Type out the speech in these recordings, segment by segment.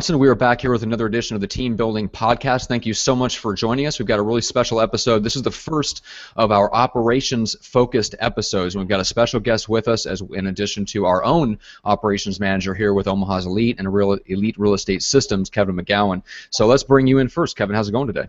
We are back here with another edition of the Team Building Podcast. Thank you so much for joining us. We've got a really special episode. This is the first of our operations-focused episodes. We've got a special guest with us, as in addition to our own operations manager here with Omaha's Elite and Elite Real Estate Systems, Kevin McGowan. So let's bring you in first. Kevin, how's it going today?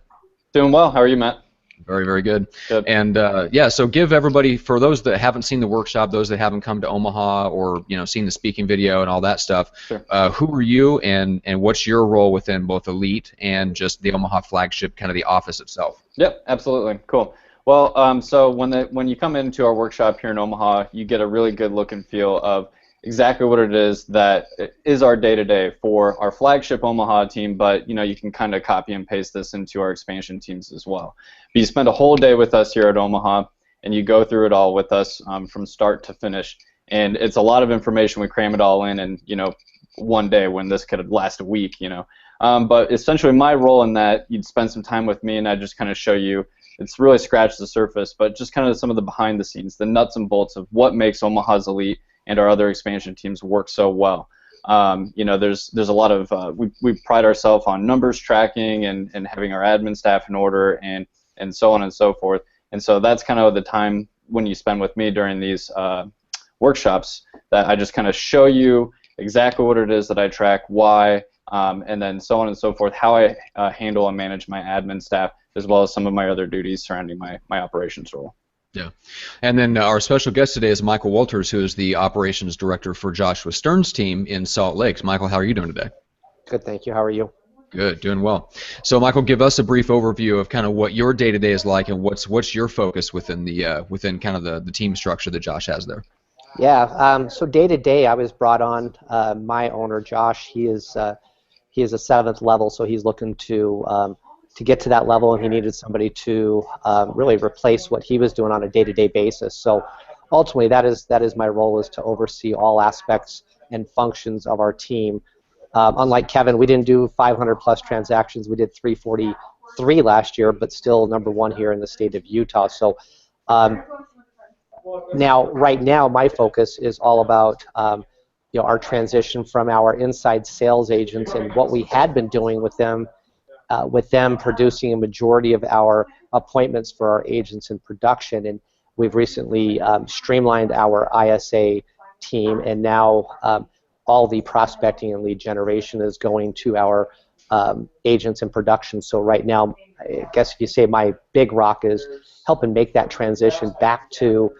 Doing well. How are you, Matt? Very, very good. Good. And yeah, so give everybody, for those that haven't seen the workshop, those that haven't come to Omaha or seen the speaking video and all that stuff, sure. Who are you and what's your role within both Elite and just the Omaha flagship, kind of the office itself? Yep, absolutely. Cool. Well, so when you come into our workshop here in Omaha, you get a really good look and feel of exactly what it is that is our day-to-day for our flagship Omaha team, but you can kind of copy and paste this into our expansion teams as well. But you spend a whole day with us here at Omaha, and you go through it all with us from start to finish, and it's a lot of information. We cram it all in one day when this could last a week, But essentially my role in that, you'd spend some time with me, and I just kind of show you. It's really scratched the surface, but just kind of some of the behind the scenes, the nuts and bolts of what makes Omaha's Elite and our other expansion teams work so well. There's a lot of we pride ourselves on numbers tracking and having our admin staff in order and so on and so forth. And so that's kind of the time when you spend with me during these workshops, that I just kind of show you exactly what it is that I track, why, and then so on and so forth, how I handle and manage my admin staff, as well as some of my other duties surrounding my operations role. Yeah, and then our special guest today is Michael Wolters, who is the operations director for Joshua Stern's team in Salt Lake. Michael, how are you doing today? Good, thank you. How are you? Good, doing well. So, Michael, give us a brief overview of kind of what your day-to-day is like, and what's your focus within the within kind of the team structure that Josh has there. Yeah. So day-to-day, I was brought on. My owner, Josh, he is a 7th level, so he's looking to get to that level, and he needed somebody to really replace what he was doing on a day-to-day basis. So ultimately, that is my role, is to oversee all aspects and functions of our team. Unlike Kevin, we didn't do 500+ transactions. We did 343 last year, but still #1 here in the state of Utah. So right now, my focus is all about our transition from our inside sales agents and what we had been doing with them producing a majority of our appointments for our agents in production. And we've recently streamlined our ISA team, and now all the prospecting and lead generation is going to our agents in production. So right now, I guess if you say my big rock is helping make that transition back to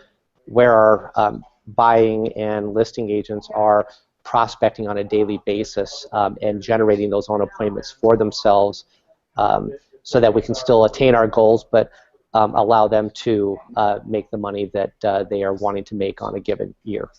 where our buying and listing agents are prospecting on a daily basis and generating those own appointments for themselves, so that we can still attain our goals, but allow them to make the money that they are wanting to make on a given year.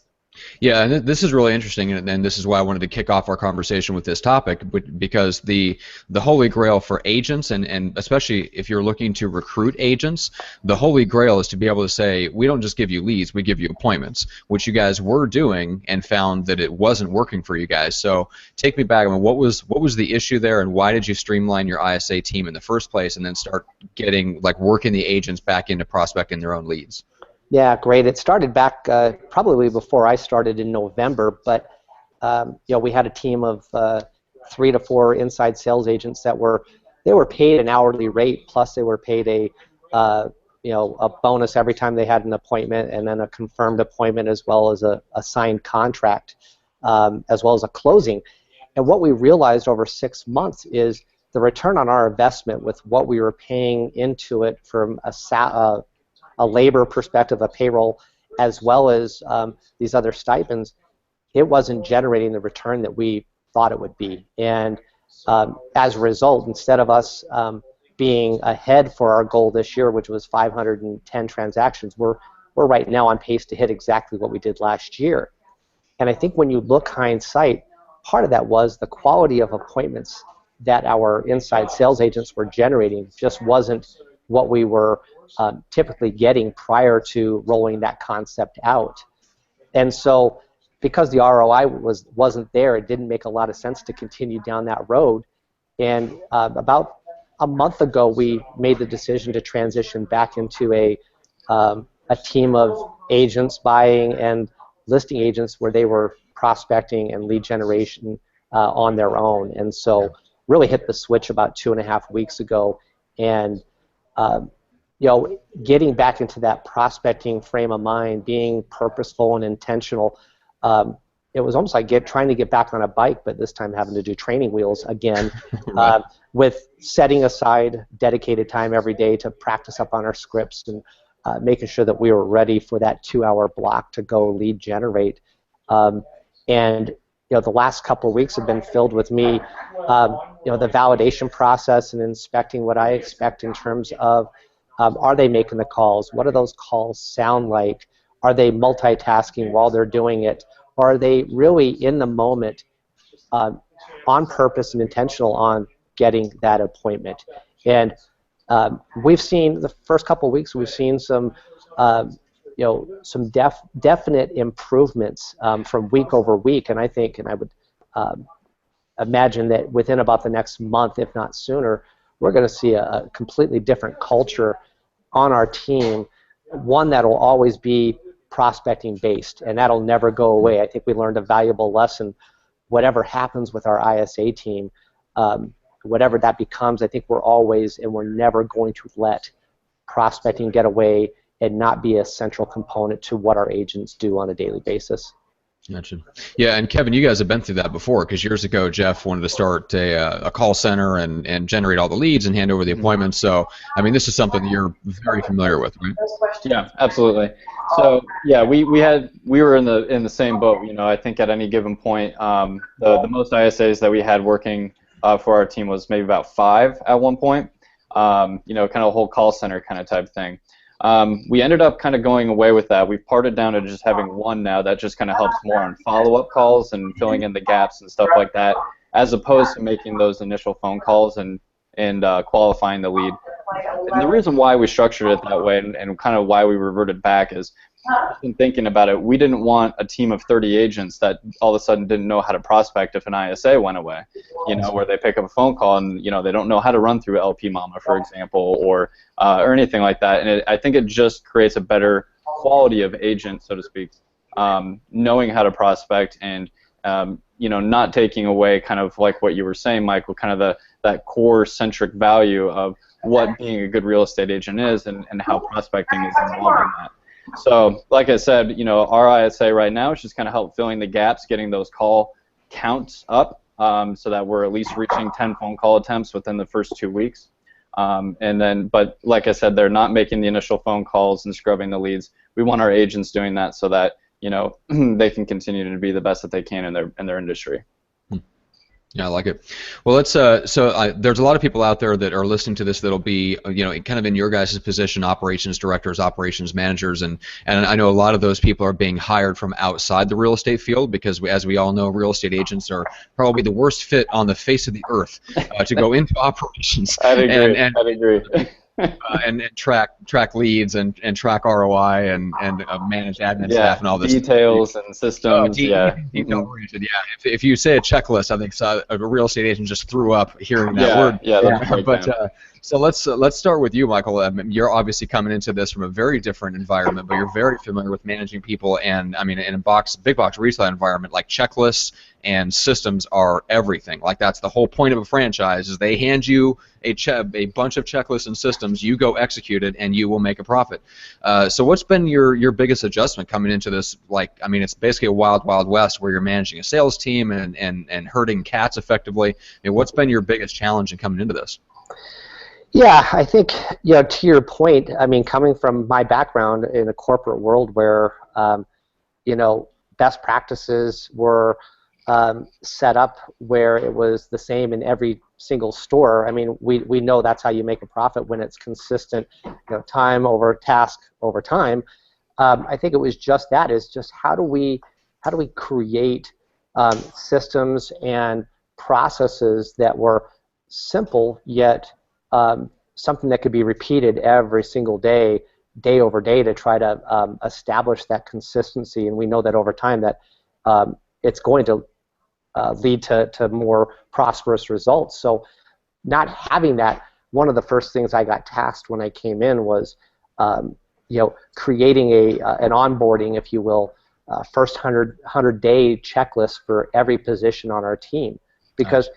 Yeah, and this is really interesting, and this is why I wanted to kick off our conversation with this topic, because the holy grail for agents, and especially if you're looking to recruit agents, the holy grail is to be able to say, we don't just give you leads, we give you appointments, which you guys were doing and found that it wasn't working for you guys. So take me back. I mean, what was the issue there, and why did you streamline your ISA team in the first place, and then start getting, working the agents back into prospecting their own leads? Yeah, great. It started back probably before I started in November, but we had a team of 3 to 4 inside sales agents that were paid an hourly rate, plus they were paid a bonus every time they had an appointment, and then a confirmed appointment, as well as a signed contract, as well as a closing. And what we realized over 6 months is the return on our investment with what we were paying into it from a labor perspective, a payroll, as well as these other stipends, it wasn't generating the return that we thought it would be. And as a result, instead of us being ahead for our goal this year, which was 510 transactions, we're right now on pace to hit exactly what we did last year. And I think when you look hindsight, part of that was the quality of appointments that our inside sales agents were generating just wasn't what we were typically getting prior to rolling that concept out. And so because the ROI wasn't there, it didn't make a lot of sense to continue down that road. And about a month ago, we made the decision to transition back into a team of agents, buying and listing agents, where they were prospecting and lead generation on their own. And so really hit the switch about 2.5 weeks ago, and getting back into that prospecting frame of mind, being purposeful and intentional. It was almost like trying to get back on a bike, but this time having to do training wheels again, Right. with setting aside dedicated time every day to practice up on our scripts and making sure that we were ready for that 2-hour block to go lead generate. And the last couple of weeks have been filled with me, the validation process and inspecting what I expect in terms of are they making the calls? What do those calls sound like? Are they multitasking while they're doing it? Or are they really in the moment, on purpose and intentional on getting that appointment? And we've seen the first couple of weeks, we've seen some definite improvements from week over week, and I think, and I would imagine that within about the next month, if not sooner, we're going to see a completely different culture on our team, one that'll always be prospecting based, and that'll never go away. I think we learned a valuable lesson. Whatever happens with our ISA team, whatever that becomes, I think we're never going to let prospecting get away and not be a central component to what our agents do on a daily basis. Gotcha. Yeah, and Kevin, you guys have been through that before, because years ago Jeff wanted to start a call center and generate all the leads and hand over the appointments. So, I mean, this is something that you're very familiar with, right? Yeah, absolutely. So, yeah, we were in the same boat. I think at any given point, the most ISAs that we had working for our team was maybe about 5 at one point. Kind of a whole call center kind of type thing. We ended up kind of going away with that. We've parted down to just having one now that just kind of helps more on follow-up calls and filling in the gaps and stuff like that, as opposed to making those initial phone calls and qualifying the lead. And the reason why we structured it that way and kind of why we reverted back is, in thinking about it, we didn't want a team of 30 agents that all of a sudden didn't know how to prospect if an ISA went away, where they pick up a phone call and they don't know how to run through LP Mama, for example, or anything like that. And I think it just creates a better quality of agent, so to speak, knowing how to prospect and not taking away kind of like what you were saying, Michael, kind of that core centric value of what being a good real estate agent is and how prospecting is involved in that. So, like I said, our ISA right now is just kind of help filling the gaps, getting those call counts up, so that we're at least reaching 10 phone call attempts within the first 2 weeks. But like I said, they're not making the initial phone calls and scrubbing the leads. We want our agents doing that so that they can continue to be the best that they can in their industry. Yeah, I like it. Well, let's. There's a lot of people out there that are listening to this that'll be, kind of in your guys' position, operations directors, operations managers, and I know a lot of those people are being hired from outside the real estate field because, as we all know, real estate agents are probably the worst fit on the face of the earth to go into operations. I'd agree. I'd agree. And track leads and track ROI and manage admin staff and all this details and systems. Detail oriented. Yeah. If you say a checklist, I think a real estate agent just threw up hearing that word. Yeah. But so let's start with you, Michael. You're obviously coming into this from a very different environment, but you're very familiar with managing people, and I mean, in a big box retail environment, like checklists and systems are everything. Like that's the whole point of a franchise, is they hand you a bunch of checklists and systems, you go execute it, and you will make a profit. So what's been your biggest adjustment coming into this? Like, I mean, it's basically a wild west where you're managing a sales team and herding cats effectively. I mean, what's been your biggest challenge in coming into this? Yeah, I think, to your point, I mean, coming from my background in a corporate world where, best practices were set up where it was the same in every single store. I mean, we know that's how you make a profit when it's consistent, time over task over time. I think it was just that, is just how do we create systems and processes that were simple yet something that could be repeated every single day over day, to try to establish that consistency. And we know that over time that it's going to lead to more prosperous results. So not having that, one of the first things I got tasked when I came in was creating an onboarding, if you will, first 100-day checklist for every position on our team. because,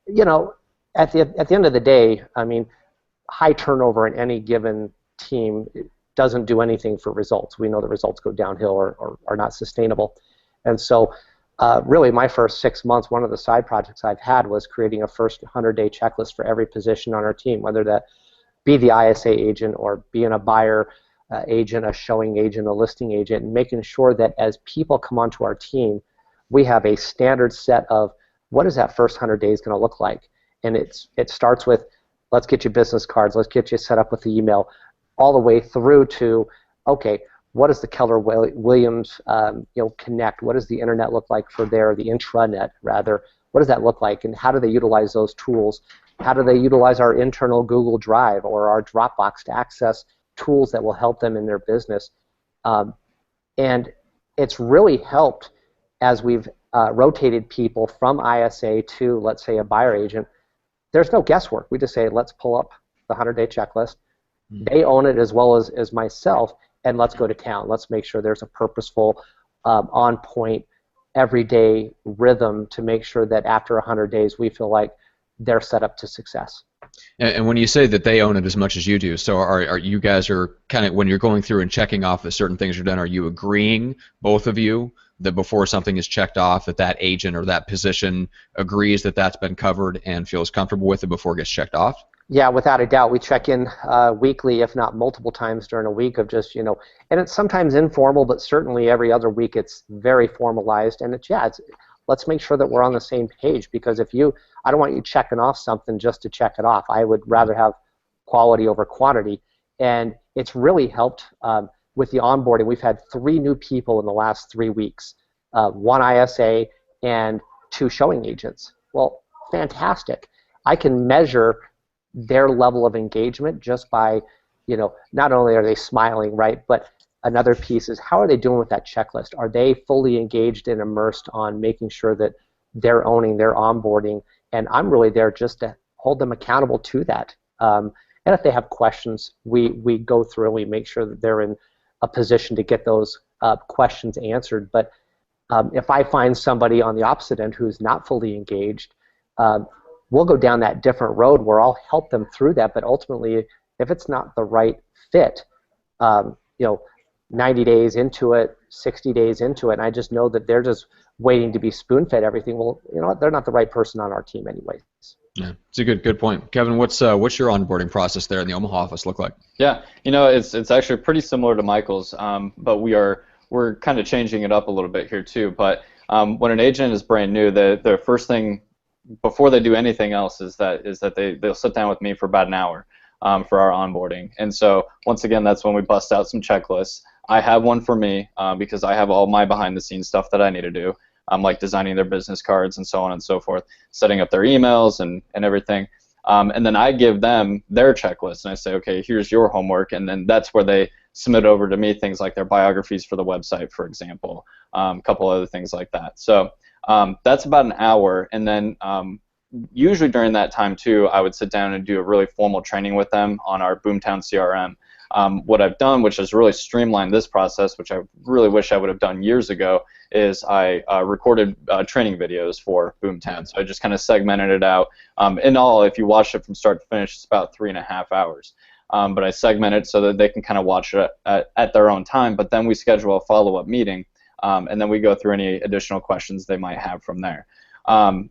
you know, at the end of the day, I mean, high turnover in any given team doesn't do anything for results. We know the results go downhill or are not sustainable. And so really my first 6 months, one of the side projects I've had was creating a first 100-day checklist for every position on our team, whether that be the ISA agent or being a buyer agent, a showing agent, a listing agent, and making sure that as people come onto our team, we have a standard set of what is that first 100 days going to look like. And it starts with, let's get you business cards, let's get you set up with the email, all the way through to, okay, what does the Keller Williams Connect, what does the internet look like for the intranet rather, what does that look like, and how do they utilize those tools? How do they utilize our internal Google Drive or our Dropbox to access tools that will help them in their business? And it's really helped as we've rotated people from ISA to, let's say, a buyer agent. There's no guesswork. We just say, let's pull up the 100-day checklist. They own it as well as myself, and let's go to town. Let's make sure there's a purposeful, on-point, everyday rhythm to make sure that after 100 days we feel like they're set up to success. And when you say that they own it as much as you do, so are you guys are kind of, when you're going through and checking off that certain things are done, are you agreeing, both of you, that before something is checked off, that agent or that position agrees that that's been covered and feels comfortable with it before it gets checked off? Yeah, without a doubt. We check in weekly, if not multiple times during a week of just, and it's sometimes informal, but certainly every other week it's very formalized. And let's make sure that we're on the same page, because I don't want you checking off something just to check it off. I would rather have quality over quantity. And it's really helped with the onboarding. We've had 3 new people in the last 3 weeks, 1 ISA and 2 showing agents. Well, fantastic. I can measure their level of engagement just by, not only are they smiling, right, but another piece is, how are they doing with that checklist? Are they fully engaged and immersed on making sure that they're owning their onboarding? And I'm really there just to hold them accountable to that. And if they have questions, we go through and we make sure that they're in a position to get those questions answered. But if I find somebody on the opposite end who's not fully engaged, we'll go down that different road where I'll help them through that. But ultimately, if it's not the right fit, 90 days into it, 60 days into it, and I just know that they're just waiting to be spoon-fed everything, well, you know what, they're not the right person on our team anyways. Yeah, it's a good point. Kevin, what's your onboarding process there in the Omaha office look like? Yeah, it's actually pretty similar to Michael's, but we're kind of changing it up a little bit here too. But when an agent is brand new, the first thing before they do anything else is that they'll sit down with me for about an hour for our onboarding. And so once again, that's when we bust out some checklists. I have one for me because I have all my behind-the-scenes stuff that I need to do, like designing their business cards and so on and so forth, setting up their emails and everything. And then I give them their checklist, and I say, okay, here's your homework, and then that's where they submit over to me things like their biographies for the website, for example, a couple other things like that. So that's about an hour, and then usually during that time too, I would sit down and do a really formal training with them on our Boomtown CRM. What I've done, which has really streamlined this process, which I really wish I would have done years ago, is I recorded training videos for Boomtown. So I just kind of segmented it out. In all, if you watch it from start to finish, it's about 3.5 hours. But I segment it so that they can kind of watch it at their own time. But then we schedule a follow-up meeting, and then we go through any additional questions they might have from there. And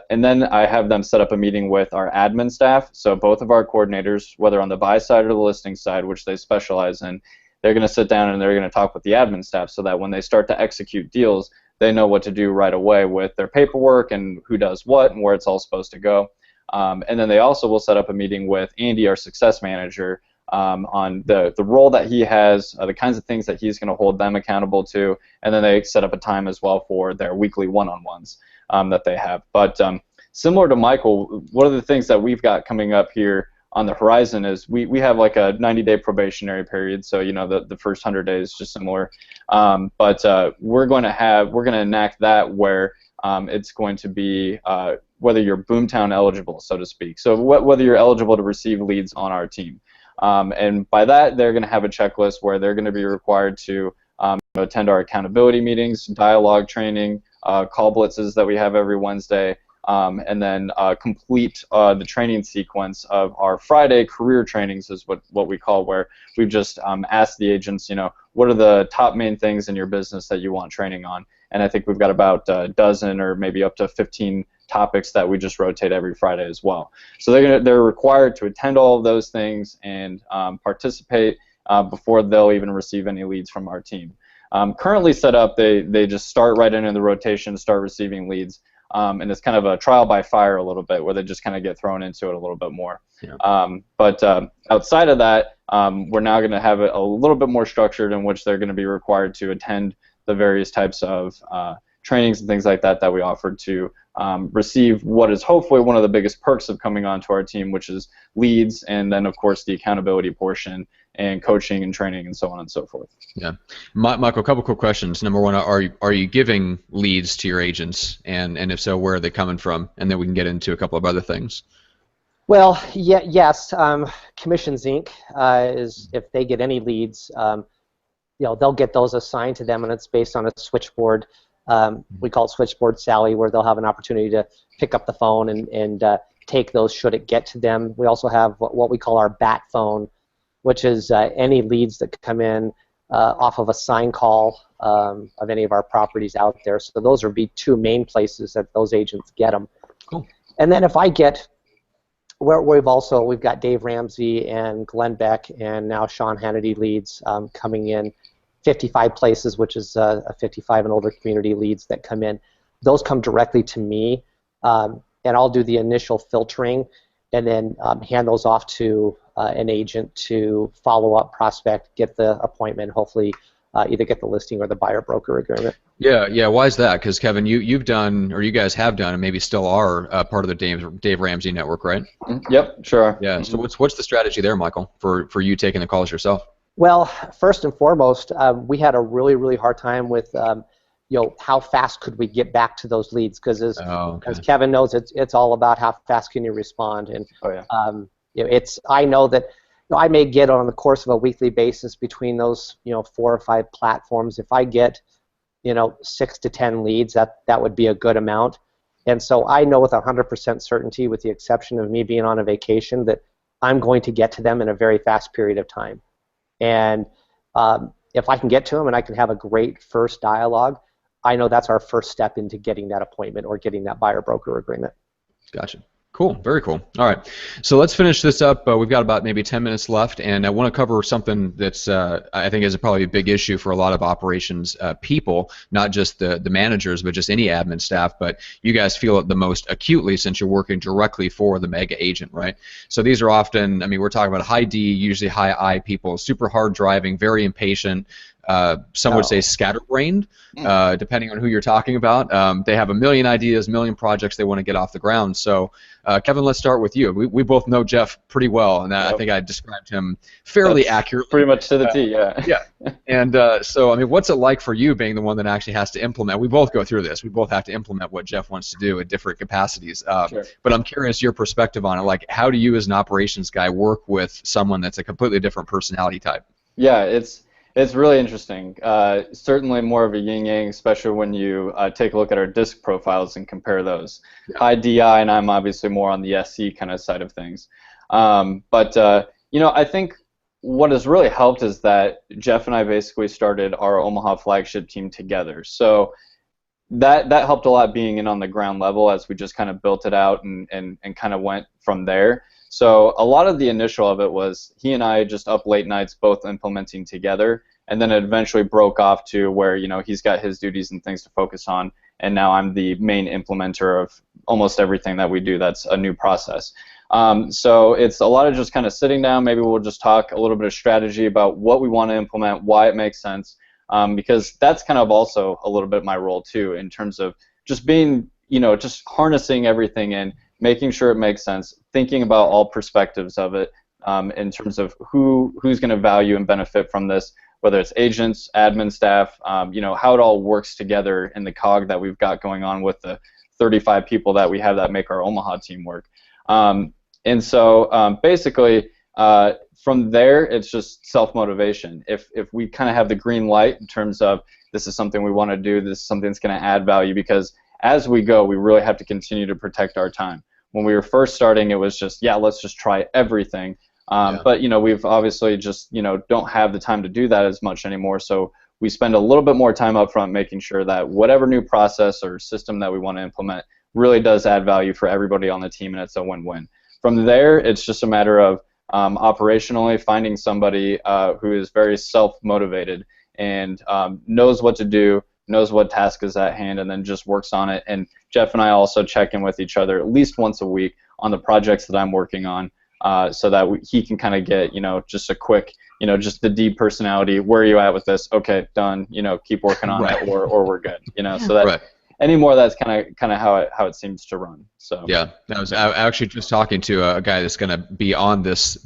then I have them set up a meeting with our admin staff. So both of our coordinators, whether on the buy side or the listing side, which they specialize in, they're going to sit down and they're going to talk with the admin staff so that when they start to execute deals, they know what to do right away with their paperwork and who does what and where it's all supposed to go. And then they also will set up a meeting with Andy, our success manager, on the role that he has, the kinds of things that he's going to hold them accountable to, and then they set up a time as well for their weekly one-on-ones that they have. But similar to Michael, one of the things that we've got coming up here on the horizon is we have like a 90-day probationary period, so the first 100 days is just similar. But we're going to enact that where it's going to be whether you're Boomtown eligible, so to speak. So whether you're eligible to receive leads on our team. And by that, they're going to have a checklist where they're going to be required to attend our accountability meetings, dialogue training, call blitzes that we have every Wednesday, and then complete the training sequence of our Friday career trainings is what we call, where we've just asked the agents, what are the top main things in your business that you want training on? And I think we've got about a dozen or maybe up to 15 topics that we just rotate every Friday as well. So they're required to attend all of those things and participate before they'll even receive any leads from our team. Currently set up, they just start right into the rotation, start receiving leads, and it's kind of a trial by fire a little bit, where they just kind of get thrown into it a little bit more. Yeah. But outside of that, we're now going to have it a little bit more structured, in which they're going to be required to attend the various types of trainings and things like that that we offer to receive what is hopefully one of the biggest perks of coming onto our team, which is leads, and then of course the accountability portion and coaching and training and so on and so forth. Yeah, Michael, a couple quick questions. Number one, are you giving leads to your agents, and if so, where are they coming from? And then we can get into a couple of other things. Well, yes. Commissions Inc. Is, if they get any leads, they'll get those assigned to them, and it's based on a switchboard. We call it Switchboard Sally, where they'll have an opportunity to pick up the phone and take those should it get to them. We also have what we call our bat phone, which is any leads that come in off of a sign call of any of our properties out there. So those would be two main places that those agents get them. Cool. And then if I get, we've got Dave Ramsey and Glenn Beck and now Sean Hannity leads coming in. 55 places, which is a 55 and older community leads that come in. Those come directly to me, and I'll do the initial filtering and then hand those off to an agent to follow up, prospect, get the appointment, hopefully either get the listing or the buyer broker agreement. Yeah. Why is that? Because Kevin, you've done, or you guys have done, and maybe still are part of the Dave Ramsey network, right? Yep, sure. Yeah. So what's the strategy there, Michael, for you taking the calls yourself? Well, first and foremost, we had a really, really hard time with, how fast could we get back to those leads? Because as Kevin knows, it's all about how fast can you respond. And I know that I may get on the course of a weekly basis between those 4 or 5 platforms. If I get 6 to 10 leads, that would be a good amount. And so I know with 100% certainty, with the exception of me being on a vacation, that I'm going to get to them in a very fast period of time. And if I can get to them and I can have a great first dialogue, I know that's our first step into getting that appointment or getting that buyer-broker agreement. Gotcha. Cool. Very cool. All right. So let's finish this up. We've got about maybe 10 minutes left, and I want to cover something that's I think is probably a big issue for a lot of operations people, not just the managers, but just any admin staff. But you guys feel it the most acutely since you're working directly for the mega agent, right? So these are often, we're talking about high D, usually high I people, super hard driving, very impatient. Some would say scatterbrained, depending on who you're talking about. They have a million ideas, a million projects they want to get off the ground. So, Kevin, let's start with you. We both know Jeff pretty well, and I think I described him fairly accurately. Pretty much to the T, yeah. Yeah. And so, what's it like for you being the one that actually has to implement? We both go through this. We both have to implement what Jeff wants to do at different capacities. Sure. But I'm curious your perspective on it. Like, how do you as an operations guy work with someone that's a completely different personality type? Yeah, it's really interesting. Certainly more of a yin-yang, especially when you take a look at our disc profiles and compare those. Yeah. High DI, and I'm obviously more on the SC kind of side of things. I think what has really helped is that Jeff and I basically started our Omaha flagship team together. So that helped a lot, being in on the ground level as we just kind of built it out and kind of went from there. So a lot of the initial of it was he and I just up late nights both implementing together, and then it eventually broke off to where he's got his duties and things to focus on, and now I'm the main implementer of almost everything that we do that's a new process. So it's a lot of just kind of sitting down. Maybe we'll just talk a little bit of strategy about what we want to implement, why it makes sense, because that's kind of also a little bit my role too, in terms of just being, just harnessing everything in, making sure it makes sense, thinking about all perspectives of it, in terms of who's going to value and benefit from this, whether it's agents, admin staff, how it all works together in the cog that we've got going on with the 35 people that we have that make our Omaha team work. And so basically, from there, it's just self-motivation. If we kind of have the green light in terms of this is something we want to do, this is something that's going to add value, because as we go, we really have to continue to protect our time. When we were first starting, it was just, yeah, let's just try everything. But, we've obviously just, don't have the time to do that as much anymore. So we spend a little bit more time up front making sure that whatever new process or system that we want to implement really does add value for everybody on the team, and it's a win-win. From there, it's just a matter of operationally finding somebody who is very self-motivated and knows what to do, knows what task is at hand, and then just works on it. And Jeff and I also check in with each other at least once a week on the projects that I'm working on, so that he can kind of get, just a quick, just the D personality. Where are you at with this? Okay, done. Keep working on it, or we're good. So that anymore, that's kind of how it seems to run. So yeah, I was actually just talking to a guy that's going to be on this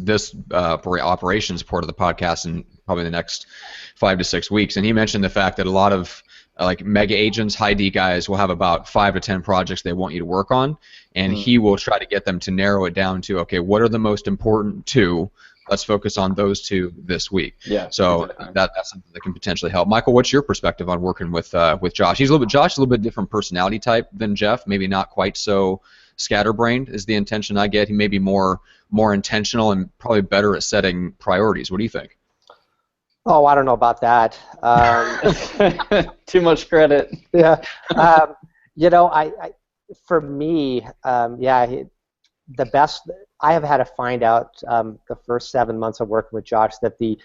operations part of the podcast in probably the next 5 to 6 weeks, and he mentioned the fact that a lot of like mega agents, high D guys will have about 5 to 10 projects they want you to work on, and he will try to get them to narrow it down to, okay, what are the most important two? Let's focus on those two this week. Yeah. So exactly. That's something that can potentially help. Michael, what's your perspective on working with Josh? Josh's a little bit different personality type than Jeff. Maybe not quite so scatterbrained is the intention I get. He may be more intentional and probably better at setting priorities. What do you think? Oh, I don't know about that. Too much credit. Yeah. For me, the best I have had to find out the first 7 months of working with Josh that the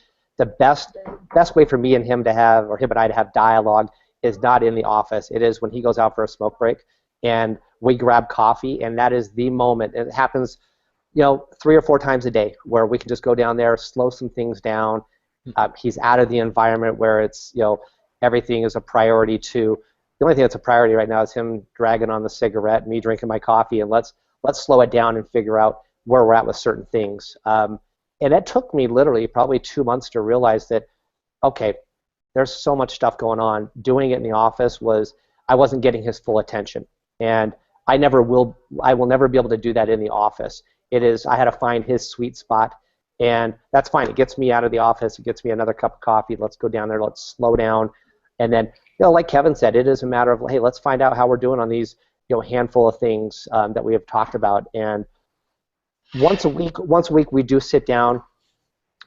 best way for me and him to have, or him and I to have dialogue is not in the office. It is when he goes out for a smoke break and we grab coffee, and that is the moment. It happens, 3 or 4 times a day where we can just go down there, slow some things down. He's out of the environment where it's, everything is a priority to. The only thing that's a priority right now is him dragging on the cigarette, me drinking my coffee, and let's slow it down and figure out where we're at with certain things. And it took me literally probably 2 months to realize that, okay, there's so much stuff going on. Doing it in the office I wasn't getting his full attention. And I will never be able to do that in the office. I had to find his sweet spot. And that's fine. It gets me out of the office. It gets me another cup of coffee. Let's go down there. Let's slow down. And then, like Kevin said, it is a matter of, hey, let's find out how we're doing on these, handful of things that we have talked about. And once a week, we do sit down.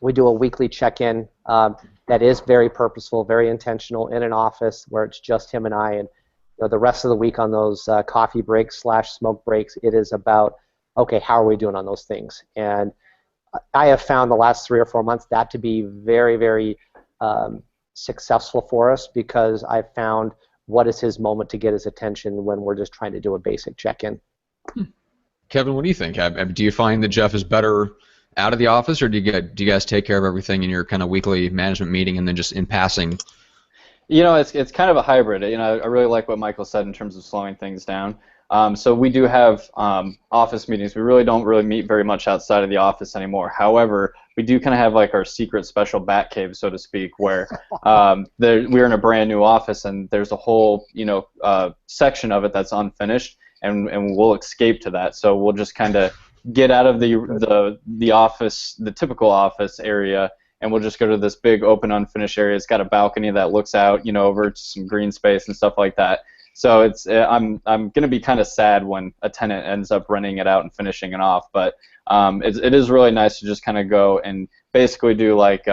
We do a weekly check-in that is very purposeful, very intentional in an office where it's just him and I. And the rest of the week on those coffee breaks / smoke breaks, it is about, okay, how are we doing on those things? And I have found the last 3 or 4 months that to be very, very successful for us, because I've found what is his moment to get his attention when we're just trying to do a basic check-in. Kevin, what do you think? Do you find that Jeff is better out of the office, or do you guys take care of everything in your kind of weekly management meeting and then just in passing? It's kind of a hybrid. I really like what Michael said in terms of slowing things down. So we do have office meetings. We really don't meet very much outside of the office anymore. However, we do kind of have like our secret special bat cave, so to speak, where we're in a brand new office, and there's a whole section of it that's unfinished, and we'll escape to that. So we'll just kind of get out of the office, the typical office area, and we'll just go to this big open unfinished area. It's got a balcony that looks out, over to some green space and stuff like that. So I'm gonna be kind of sad when a tenant ends up renting it out and finishing it off, but it is really nice to just kind of go and basically do like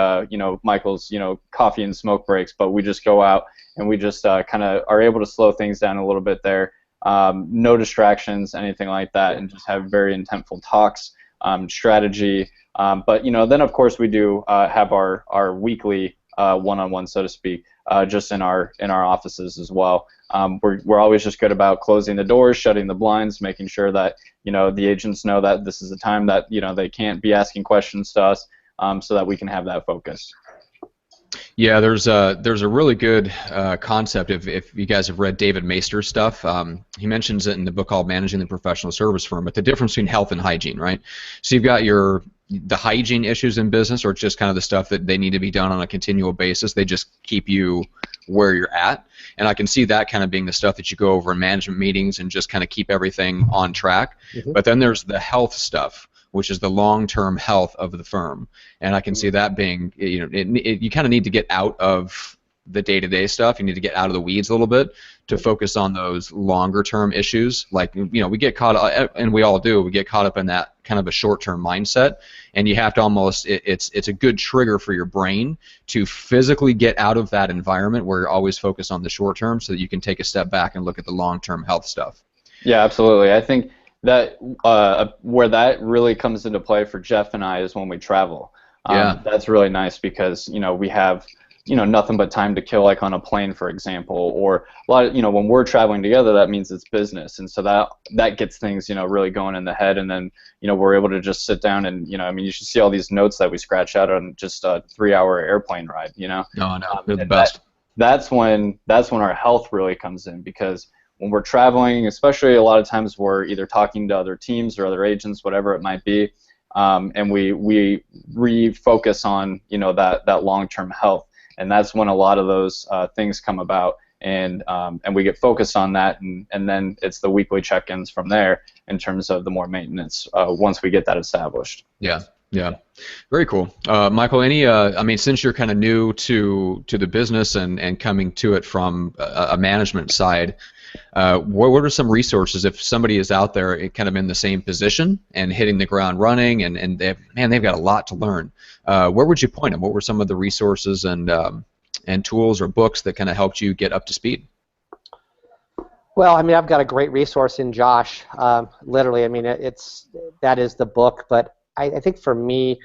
Michael's coffee and smoke breaks, but we just go out and we just kind of are able to slow things down a little bit there. No distractions, anything like that, and just have very intentful talks, strategy. But then of course we do have our weekly one-on-one, so to speak, just in our offices as well. We're always just good about closing the doors, shutting the blinds, making sure that the agents know that this is a time that they can't be asking questions to us, so that we can have that focus. Yeah, there's a really good concept if you guys have read David Maister's stuff. He mentions it in the book called Managing the Professional Service Firm, but the difference between health and hygiene, right? So you've got the hygiene issues in business, or it's just kind of the stuff that they need to be done on a continual basis. They just keep you where you're at. And I can see that kind of being the stuff that you go over in management meetings and just kind of keep everything on track. Mm-hmm. But then there's the health stuff, which is the long-term health of the firm. And I can see that being, you kind of need to get out of the day-to-day stuff. You need to get out of the weeds a little bit to focus on those longer term issues. Like, we get caught up, and we all do, we get caught up in that kind of a short term mindset, and you have to almost, it's a good trigger for your brain to physically get out of that environment where you're always focused on the short term, so that you can take a step back and look at the long term health stuff. Yeah, absolutely. I think that where that really comes into play for Jeff and I is when we travel. That's really nice because we have nothing but time to kill, like on a plane, for example, or a lot of, when we're traveling together, that means it's business, and so that gets things really going in the head, and then we're able to just sit down and you should see all these notes that we scratch out on just a 3-hour airplane ride. No, they're the best. That's when our health really comes in, because when we're traveling, especially a lot of times we're either talking to other teams or other agents, whatever it might be, and we refocus on that long-term health, and that's when a lot of those things come about, and we get focused on that, and then it's the weekly check-ins from there in terms of the more maintenance once we get that established. Yeah, very cool. Michael, any? Since you're kind of new to the business and coming to it from a management side, what are some resources if somebody is out there kind of in the same position and hitting the ground running, and they've got a lot to learn? Where would you point them? What were some of the resources and tools or books that kind of helped you get up to speed? Well, I've got a great resource in Josh. Literally, that is the book. But I think for me,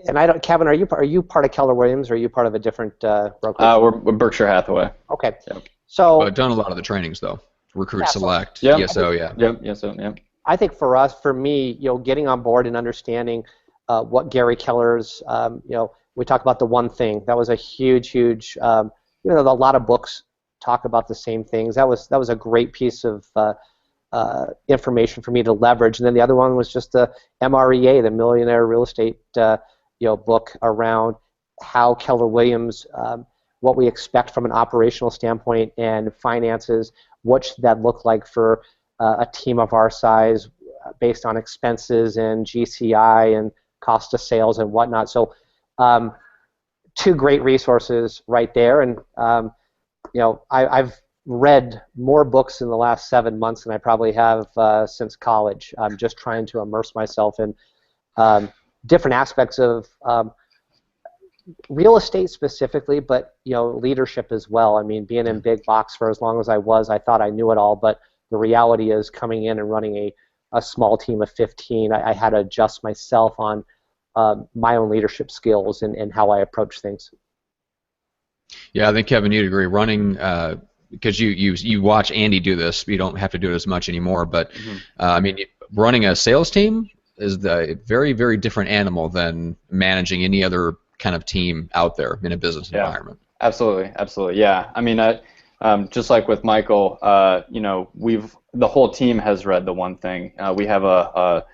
and I don't, Kevin, are you part of Keller Williams, or are you part of a different brokerage? We're Berkshire Hathaway. Okay. Yep. So I've done a lot of the trainings though. Recruit, Select, ESO, yeah. I think for me, getting on board and understanding what Gary Keller's, we talk about the one thing. That was a huge, a lot of books talk about the same things. That was a great piece of information for me to leverage. And then the other one was just the MREA, the Millionaire Real Estate book around how Keller Williams, what we expect from an operational standpoint and finances, what should that look like for a team of our size based on expenses and GCI and cost of sales and whatnot. So two great resources right there. And I've read more books in the last 7 months than I probably have since college. I'm just trying to immerse myself in different aspects of real estate specifically, but leadership as well. Being in big box for as long as I was, I thought I knew it all, but the reality is coming in and running a small team of 15, I had to adjust myself on my own leadership skills and how I approach things. Yeah, I think, Kevin, you'd agree. Running, because you watch Andy do this, you don't have to do it as much anymore, but running a sales team is a very, very different animal than managing any other kind of team out there in a business environment. Absolutely. Yeah. Just like with Michael, the whole team has read the one thing. We have a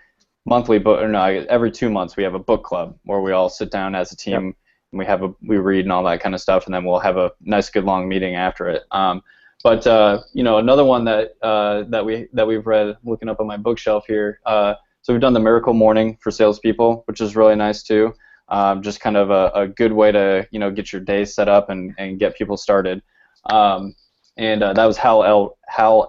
monthly book, every 2 months we have a book club where we all sit down as a team and we read and all that kind of stuff, and then we'll have a nice, good long meeting after it. But another one that we've read, looking up on my bookshelf here. So we've done the Miracle Morning for salespeople, which is really nice too. Just kind of a good way to get your day set up and get people started. And that was Hal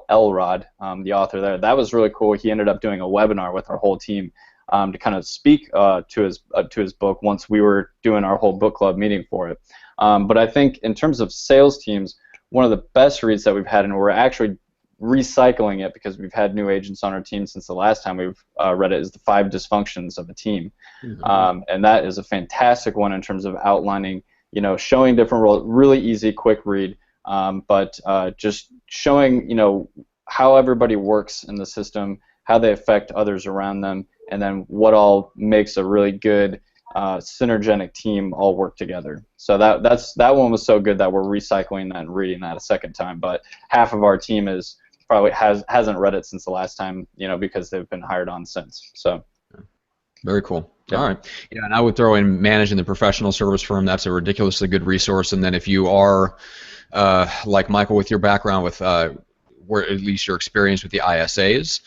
Elrod, the author there. That was really cool. He ended up doing a webinar with our whole team to kind of speak to his book once we were doing our whole book club meeting for it. But I think in terms of sales teams, one of the best reads that we've had, and we're actually recycling it because we've had new agents on our team since the last time we've read it, is the 5 Dysfunctions of a Team. Mm-hmm. And that is a fantastic one in terms of outlining, showing different roles, really easy, quick read, but just showing, how everybody works in the system, how they affect others around them, and then what all makes a really good synergetic team all work together. So that one was so good that we're recycling that and reading that a second time. But half of our team hasn't read it since the last time, because they've been hired on since. So very cool. Yeah. All right. Yeah, and I would throw in managing the professional service firm. That's a ridiculously good resource. And then if you are like Michael with your background with where at least your experience with the ISAs.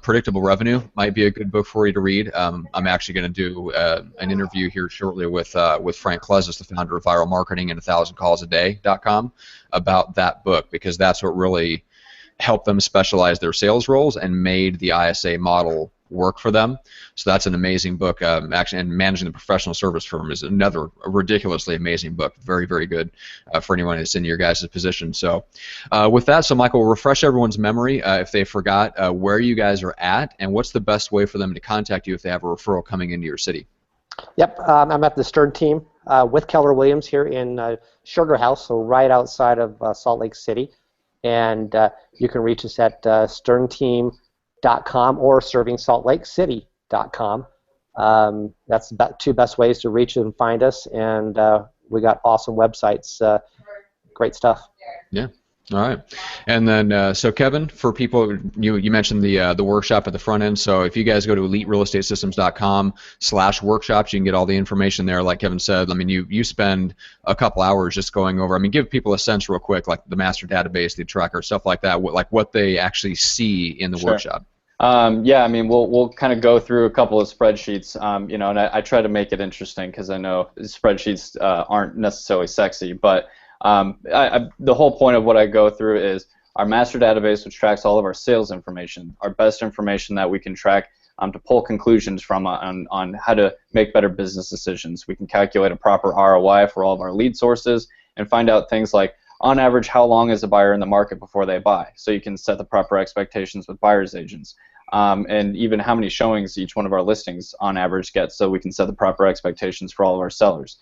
Predictable Revenue might be a good book for you to read. I'm actually going to do an interview here shortly with Frank Klezis, the founder of Viral Marketing and 1000callsaday.com, about that book, because that's what really helped them specialize their sales roles and made the ISA model work for them. So that's an amazing book. Actually, and Managing the Professional Service Firm is another ridiculously amazing book. Very, very good for anyone that's in your guys' position. So with that, so Michael, refresh everyone's memory if they forgot where you guys are at, and what's the best way for them to contact you if they have a referral coming into your city. Yep, I'm at the Stern team with Keller Williams here in Sugar House, so right outside of Salt Lake City. And you can reach us at sternteam.com or servingsaltlakecity.com. That's the two best ways to reach and find us, and we got awesome websites, great stuff. Yeah. All right, and then so Kevin, for people, you mentioned the workshop at the front end. So if you guys go to eliterealestatesystems.com/workshops, you can get all the information there. Like Kevin said, I mean, you spend a couple hours just going over. I mean, give people a sense real quick, like the master database, the tracker, stuff like that. What they actually see in the workshop. Yeah, I mean, we'll kind of go through a couple of spreadsheets, and I try to make it interesting because I know spreadsheets aren't necessarily sexy, but the whole point of what I go through is our master database, which tracks all of our sales information, our best information that we can track to pull conclusions from on how to make better business decisions. We can calculate a proper ROI for all of our lead sources and find out things like, on average, how long is a buyer in the market before they buy, so you can set the proper expectations with buyer's agents. And even how many showings each one of our listings on average gets, so we can set the proper expectations for all of our sellers.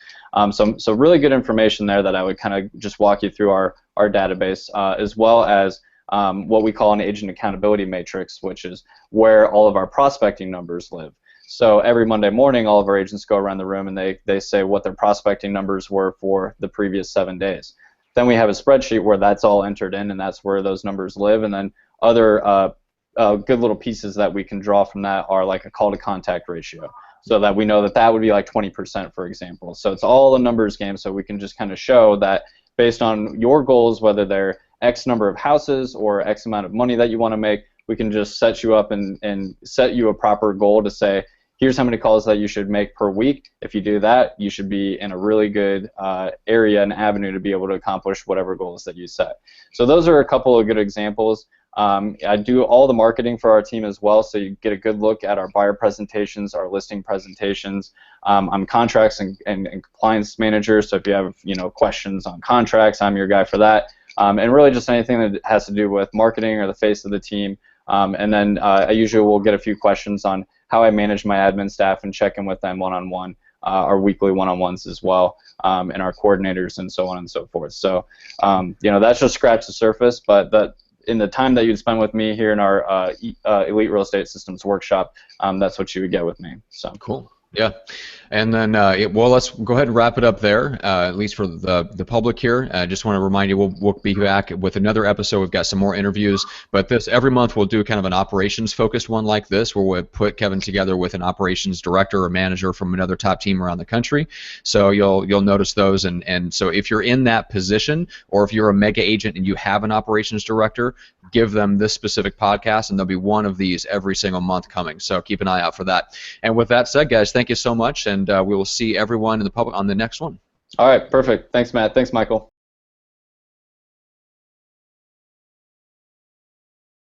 So really good information there that I would kind of just walk you through our database, as well as what we call an agent accountability matrix, which is where all of our prospecting numbers live. So every Monday morning, all of our agents go around the room and they say what their prospecting numbers were for the previous 7 days. Then we have a spreadsheet where that's all entered in, and that's where those numbers live. And then other good little pieces that we can draw from that are like a call to contact ratio, so that we know that that would be like 20%, for example. So it's all a numbers game, so we can just kind of show that based on your goals, whether they're X number of houses or X amount of money that you want to make, we can just set you up and set you a proper goal to say, here's how many calls that you should make per week. If you do that, you should be in a really good area and avenue to be able to accomplish whatever goals that you set. So those are a couple of good examples. I do all the marketing for our team as well, so you get a good look at our buyer presentations, our listing presentations. I'm contracts and compliance manager, so if you have questions on contracts, I'm your guy for that. And really just anything that has to do with marketing or the face of the team. And then I usually will get a few questions on how I manage my admin staff and check in with them one-on-one, our weekly one-on-ones as well, and our coordinators and so on and so forth. So that's just scratched the surface, but in the time that you'd spend with me here in our Elite Real Estate Systems workshop, that's what you would get with me. So cool. Yeah, and then well, let's go ahead and wrap it up there, at least for the public here. I just want to remind you, we'll be back with another episode. We've got some more interviews, but every month we'll do kind of an operations-focused one like this, where we'll put Kevin together with an operations director or manager from another top team around the country. So you'll notice those, and so if you're in that position, or if you're a mega agent and you have an operations director, give them this specific podcast, and there'll be one of these every single month coming. So keep an eye out for that. And with that said, guys, thank you so much, and we will see everyone in the public on the next one. All right, perfect. Thanks, Matt. Thanks, Michael.